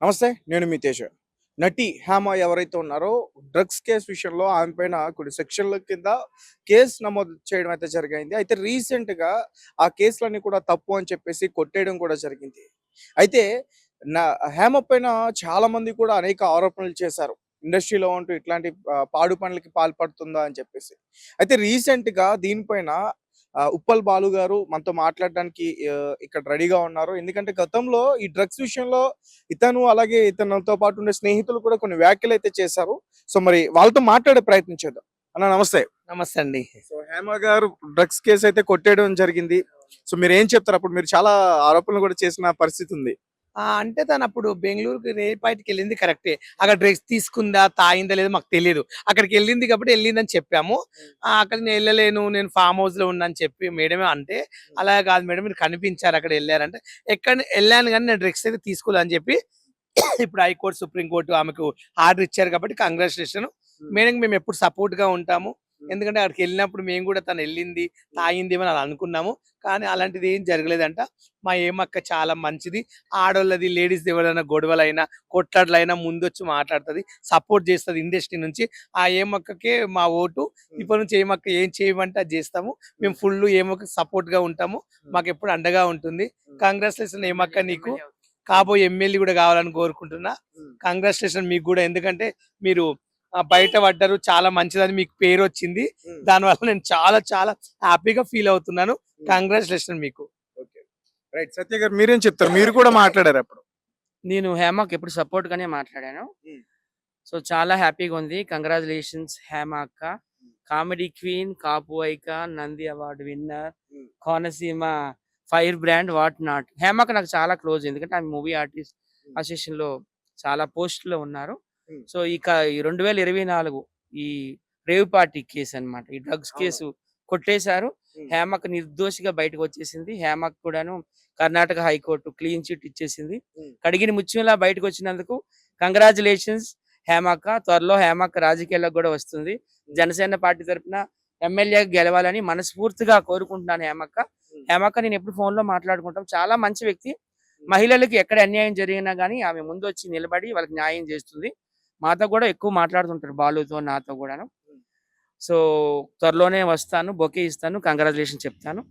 నమస్తే. నేను మీ తేజ. నటి హేమ ఎవరైతే ఉన్నారో డ్రగ్స్ కేస్ విషయంలో ఆమె పైన కొన్ని సెక్షన్ల కింద కేసు నమోదు చేయడం అయితే జరిగింది. అయితే రీసెంట్‌గా ఆ కేసులన్నీ కూడా తప్పు అని చెప్పేసి కొట్టేయడం కూడా జరిగింది. అయితే నా హేమ పైన చాలామంది కూడా అనేక ఆరోపణలు చేశారు. ఇండస్ట్రీలో ఉంటూ ఇట్లాంటి పాడు పనులకి పాల్పడుతుందా అని చెప్పేసి. అయితే రీసెంట్‌గా దీనిపైన ఉప్పల్ బాలు గారు మనతో మాట్లాడడానికి ఇక్కడ రెడీగా ఉన్నారు. ఎందుకంటే గతంలో ఈ డ్రగ్స్ విషయంలో ఇతను అలాగే ఇతనితో పాటు ఉండే స్నేహితులు కూడా కొన్ని వ్యాఖ్యలైతే చేశారు. సో, మరి వాళ్ళతో మాట్లాడే ప్రయత్నం చేద్దాం. అన్న నమస్తే. నమస్తే అండి. సో, హేమ గారు డ్రగ్స్ కేస్ అయితే కొట్టేయడం జరిగింది. సో, మీరేం చెప్తారు? అప్పుడు మీరు చాలా ఆరోపణలు కూడా చేసిన పరిస్థితి ఉంది. అంటే తనప్పుడు బెంగుళూరుకి రేపాటికెళ్ళింది కరెక్టే. అక్కడ డ్రగ్స్ తీసుకుందా, తాగిందా లేదో మాకు తెలీదు. అక్కడికెళ్ళింది కాబట్టి ఎళ్ళిందని చెప్పాము. అక్కడికి నేను ఎళ్ళలేను, నేను ఫార్మ్ హౌస్‌లో ఉన్నా అని చెప్పి మేడమే అంటే, "అలా కాదు మేడం మీరు కనిపించారు అక్కడ ఎళ్లారంటే." ఎళ్ళాను గానీ నేను డ్రగ్స్ అయితే తీసుకోలే అని చెప్పి ఇప్పుడు హైకోర్టు, సుప్రీం కోర్టు ఆమెకు ఆర్డర్ ఇచ్చారు కాబట్టి కంగ్రాచ్యులేషన్. మేడంకి మేము ఎప్పుడు సపోర్ట్‌గా ఉంటాము. ఎందుకంటే అక్కడికెళ్ళినప్పుడు మేము కూడా తను ఎళ్ళింది, తాగిందేమో అని అనుకున్నాము. కానీ అలాంటిది ఏం జరగలేదంట. మా ఏమక్క చాలా మంచిది. ఆడోళ్ళది లేడీస్‌ది ఎవరైనా గొడవలైనా, కొట్లాటలైనా ముందొచ్చి మాట్లాడుతది. సపోర్ట్ చేస్తది ఇండస్ట్రీ నుంచి. ఆ ఏమక్కకే మా ఓటు. ఇప్పటి నుంచి ఏమక్క ఏం చేయమంటే అది చేస్తాము. మేము ఫుల్లు ఏమక్కకి సపోర్ట్‌గా ఉంటాము. మాకెప్పుడు అండగా ఉంటుంది. కంగ్రాచ్యులేషన్ ఏమక్క నీకు. కాబోయే ఎమ్మెల్యే కూడా కావాలని కోరుకుంటున్నా. కంగ్రాచ్యులేషన్ మీకు కూడా. ఎందుకంటే మీరు బయట పడ్డారు. చాలా మంచిదని మీకు పేరొచ్చింది. దానివల్ల నేను చాలా చాలా హ్యాపీగా ఫీల్ అవుతున్నాను. కంగ్రాచ్యులేషన్ మీకు. ఓకే. రైట్. సత్య గారు మీరేం చెప్తారు? మీరు కూడా మాట్లాడారు అప్పుడు. నేను హేమకి ఎప్పుడు సపోర్ట్ గానే మాట్లాడాను. హ్మ్. సో చాలా హ్యాపీగా ఉంది. కంగ్రాచులేషన్స్ హేమ అక్క. కామెడీ క్వీన్, కాపువైక, Nandi award winner, hmm. Konaseema fire brand what not. హేమకి నాకు చాలా క్లోజ్. ఎందుకంటే ఆమె మూవీ ఆర్టిస్ట్ హ్మ్. అసోసియేషన్ లో చాలా పోస్టులో ఉన్నారు. హ్మ్. సో ఇక ఈ 2024 ఈ రేవ్ పార్టీ కేసు అన్నమాట. ఈ డ్రగ్స్ అవును. కేసు కొట్టేశారు. హ్మ్. హేమకు నిర్దోషిగా బయటకు వచ్చేసింది. హేమకు కూడాను కర్ణాటక హైకోర్టు క్లీన్ చిట్ ఇచ్చేసింది. హ్మ్. కడిగిన ముత్యంలా బయటకు వచ్చినందుకు కంగ్రాచులేషన్స్ హేమక్క. త్వరలో హేమక్క రాజకీయాల్లోకి కూడా వస్తుంది. జనసేన పార్టీ తరపున ఎమ్మెల్యేగా గెలవాలని మనస్ఫూర్తిగా కోరుకుంటున్నాను హేమక్క. హేమక్క నేను ఎప్పుడు ఫోన్ లో మాట్లాడుకుంటాం. చాలా మంచి వ్యక్తి. మహిళలకు ఎక్కడ అన్యాయం జరిగినా గానీ ఆమె ముందొచ్చి నిలబడి వాళ్ళకి న్యాయం చేస్తుంది. మాతో కూడా ఎక్కువ మాట్లాడుతుంటారు బాలుతో, నాతో కూడాను. సో త్వరలోనే వస్తాను. బొకే ఇస్తాను. కంగ్రాచులేషన్ చెప్తాను.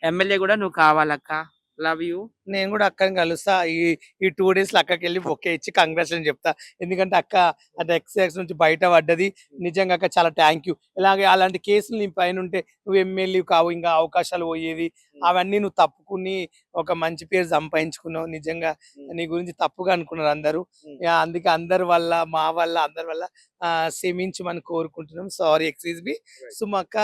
ఎమ్మెల్యే కూడా నువ్వు కావాలక్క. Love you. నేను కూడా అక్కని కలుస్తా. ఈ 2 డేస్‌లో అక్కకెళ్ళి బొకే ఇచ్చి కంగ్రాచ్యులేషన్ చెప్తా. ఎందుకంటే అక్క ఆ డ్రగ్స్ కేస్ నుంచి బయట పడ్డది. నిజంగా అక్క చాలా థాంక్ యూ. ఇలాగే అలాంటి కేసులు నీ పైనుంటే నువ్వు ఎమ్మెల్యే కావు. ఇంకా అవకాశాలు పోయేవి. అవన్నీ నువ్వు తప్పుకుని ఒక మంచి పేరు సంపాదించుకున్నావు. నిజంగా నీ గురించి తప్పుగా అనుకున్నారు అందరూ. అందుకే అందరి వల్ల, మా వల్ల, అందరి వల్ల క్షమించమని కోరుకుంటున్నాం. Sorry excuse me. సుమక్క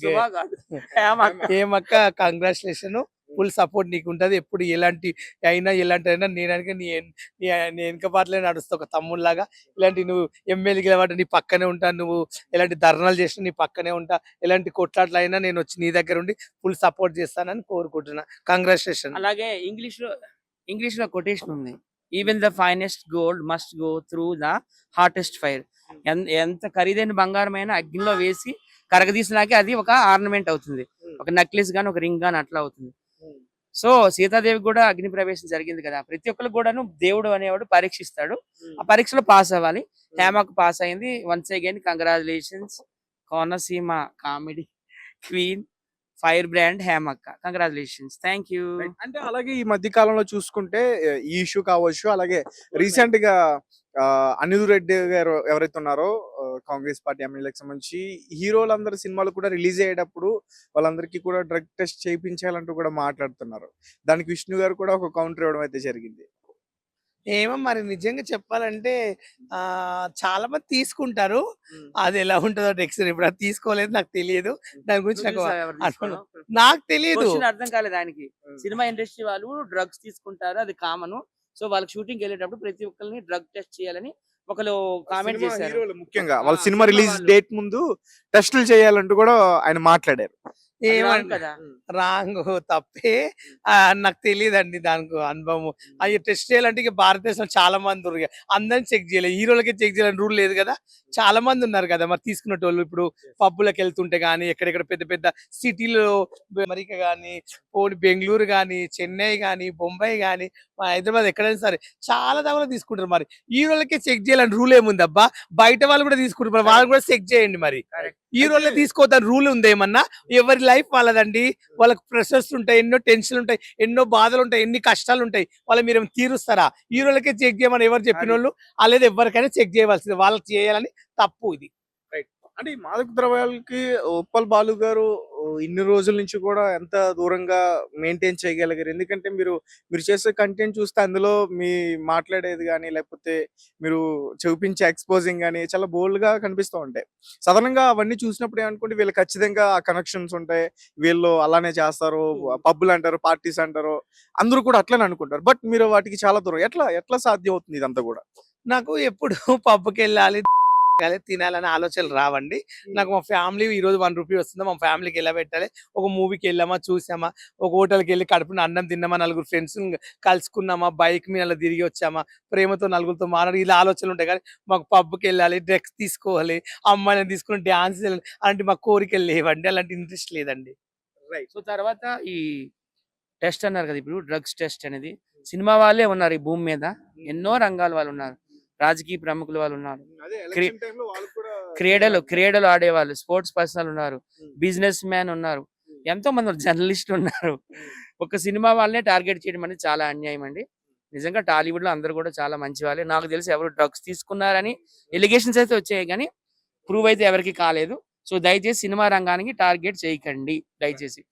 శుభ కాదు. హేమక్క. ఏమక్క కంగ్రాచ్యులేషన్. ఫుల్ సపోర్ట్ నీకుంటది. ఎప్పుడు ఎలాంటిదైనా నేననుక నీ వెనకబాటలే నడుస్తా ఒక తమ్ముడిలాగా. ఇలాంటి నువ్వు ఎమ్మెల్యే గెలవాలంటే నీ పక్కనే ఉంటాను. నువ్వు ఎలాంటి ధర్నాలు చేసినా నీ పక్కనే ఉంటా. ఎలాంటి కొట్లాటలైనా నేను వచ్చి నీ దగ్గర ఉండి ఫుల్ సపోర్ట్ చేస్తానని కోరుకుంటున్నా. కంగ్రాచ్యులేషన్. అలాగే ఇంగ్లీష్ లో కొటేషన్ ఉంది. Even the finest gold must go through the hardest fire. ఎంత ఖరీదైన బంగారమైన అగ్నిలో వేసి కరగదీసినాకే అది ఒక ఆర్నమెంట్ అవుతుంది. ఒక నెక్లెస్ గాని, ఒక రింగ్ గాని అట్లా అవుతుంది. సో సీతాదేవి కూడా అగ్ని ప్రవేశం జరిగింది కదా. ప్రతి ఒక్కరు కూడాను దేవుడు అనేవాడు పరీక్షిస్తాడు. ఆ పరీక్షలో పాస్ అవ్వాలి. హేమకు పాస్ అయింది. Once again congratulations. Konaseema comedy queen, fire brand హేమక్క. కంగ్రాచులేషన్స్. Thank you. అంటే అలాగే ఈ మధ్య కాలంలో చూసుకుంటే ఈ ఇష్యూ కావచ్చు. అలాగే రీసెంట్‌గా అనిరుద్ రెడ్డి గారు ఎవరైతే ఉన్నారో కాంగ్రెస్ పార్టీ ఎమ్మెల్యేకి సంబంధించి హీరోలందరి సినిమాలు కూడా రిలీజ్ అయ్యేటప్పుడు వాళ్ళందరికీ కూడా డ్రగ్ టెస్ట్ చేయించాలంటూ కూడా మాట్లాడుతున్నారు. దానికి విష్ణు గారు కూడా ఒక కౌంటర్ ఇవ్వడం అయితే జరిగింది. ఏమో మరి నిజంగా చెప్పాలంటే చాలా మంది తీసుకుంటారు. అది ఎలా ఉంటదో నెక్స్ట్ ఇప్పుడు అది తీసుకోలేదు నాకు తెలియదు. దాని గురించి నాకు అర్థం నాకు తెలియదు. క్వశ్చన్ అర్థం కాలేదు ఆయనకి. సినిమా ఇండస్ట్రీ వాళ్ళు డ్రగ్స్ తీసుకుంటారు. అది కామన్. సో వాళ్ళకి షూటింగ్ వెళ్ళేటప్పుడు ప్రతి ఒక్కరిని డ్రగ్ టెస్ట్ చేయాలని ఒకరు కామెంట్ సినిమా చేశారు. హీరోలు ముఖ్యంగా వాళ్ళ సినిమా సినిమా రిలీజ్ వాళ్ళు. డేట్ ముందు టెస్టులు చేయాలంటూ కూడా ఆయన మాట్లాడారు. అది wrong ఏమంట కదా. రాంగ్ తప్పే. నాకు తెలియదండి దానికి అనుభవం. అవి టెస్ట్ చేయాలంటే ఇక భారతదేశంలో చాలా మంది ఉన్నారు ఇక. అందరిని చెక్ చేయలేదు, హీరోలకే చెక్ చేయాలని రూల్ లేదు కదా. చాలా మంది ఉన్నారు కదా మరి తీసుకునేటోళ్ళు. ఇప్పుడు పబ్బులకు వెళ్తుంటే కానీ, ఎక్కడెక్కడ పెద్ద పెద్ద సిటీలో అమెరికా కానీ, పోనీ బెంగళూరు కానీ, చెన్నై కానీ, బొంబాయి కానీ, హైదరాబాద్ ఎక్కడైనా సరే చాలా దగ్గర తీసుకుంటారు. మరి హీరోలకే చెక్ చేయాలని రూల్ ఏముంది అబ్బా? బయట వాళ్ళు కూడా తీసుకుంటారు, మరి వాళ్ళు కూడా చెక్ చేయండి. మరి Correct. హీరోలే తీసుకోవద్దని రూల్ ఉంది ఏమన్నా? ఎవరి లైఫ్ వాళ్ళదండి. వాళ్ళకి ప్రెషర్స్ ఉంటాయి, ఎన్నో టెన్షన్లు ఉంటాయి, ఎన్నో బాధలు ఉంటాయి, ఎన్ని కష్టాలు ఉంటాయి. వాళ్ళ మీరు ఏమైనా తీరుస్తారా? హీరోలకే చెక్ చేయమని ఎవరు చెప్పిన వాళ్ళు? అలాగే ఎవరికైనా చెక్ చేయవలసింది, వాళ్ళకి చేయాలని తప్పు ఇది. అంటే ఈ మాదక ద్రవ్యాలకి ఉప్పల్ బాలు గారు ఇన్ని రోజుల నుంచి కూడా ఎంత దూరంగా మెయింటైన్ చేయగలిగారు? ఎందుకంటే మీరు చేసే కంటెంట్ చూస్తే అందులో మీ మాట్లాడేది కానీ, లేకపోతే మీరు చూపించే ఎక్స్పోజింగ్ కానీ చాలా బోల్డ్ గా కనిపిస్తూ ఉంటాయి. సాధారణంగా అవన్నీ చూసినప్పుడు ఏమనుకుంటే వీళ్ళు ఖచ్చితంగా ఆ కనెక్షన్స్ ఉంటాయి, వీళ్ళు అలానే చేస్తారు, పబ్బులు అంటారు, పార్టీస్ అంటారు, అందరూ కూడా అట్లనే అనుకుంటారు. బట్ మీరు వాటికి చాలా దూరం. ఎట్లా ఎట్లా సాధ్యం అవుతుంది ఇదంతా కూడా? నాకు ఎప్పుడు పబ్కి వెళ్ళాలి, తినాలనే ఆలోచనలు రావండి. నాకు మా ఫ్యామిలీ ఈ రోజు ₹1 వస్తుందా, మా ఫ్యామిలీకి ఎలా పెట్టాలి, ఒక మూవీకి వెళ్ళామా, చూసామా, ఒక హోటల్కి వెళ్ళి కడుపున అన్నం తిన్నామా, నలుగురు ఫ్రెండ్స్ కలుసుకున్నామా, బైక్ మీద అలా తిరిగి వచ్చామా, ప్రేమతో నలుగురితో మాట్లాడి, ఇలా ఆలోచనలు ఉంటాయి. కానీ మాకు పబ్కి వెళ్ళాలి, డ్రగ్స్ తీసుకోవాలి, అమ్మాయిని తీసుకుని డాన్స్ అలాంటి మా కోరికలు లేవండి, అలాంటి ఇంట్రెస్ట్ లేదండి. సో తర్వాత ఈ టెస్ట్ అన్నారు కదా, ఇప్పుడు డ్రగ్స్ టెస్ట్ అనేది సినిమా వాళ్ళే ఉన్నారు ఈ భూమి మీద, ఎన్నో రంగాల వాళ్ళు ఉన్నారు, రాజకీయ ప్రముఖులు వాళ్ళు ఉన్నారు, అదే క్రీ- ఎలక్షన్ టైంలో వాళ్ళు కూడా క్రీడలు ఆడేవాళ్ళు, స్పోర్ట్స్ పర్సనల్ ఉన్నారు, బిజినెస్ మ్యాన్ ఉన్నారు, ఎంతో మంది జర్నలిస్టులు ఉన్నారు. ఒక సినిమా వాళ్ళనే టార్గెట్ చేయడం అనేది చాలా అన్యాయం అండి. నిజంగా టాలీవుడ్ లో అందరూ కూడా చాలా మంచి వాళ్ళే. నాకు తెలిసి ఎవరు డ్రగ్స్ తీసుకున్నారని ఎలిగేషన్స్ అయితే వచ్చాయి, కానీ ప్రూవ్ అయితే ఎవరికి కాలేదు. సో దయచేసి సినిమా రంగానికి టార్గెట్ చేయకండి దయచేసి.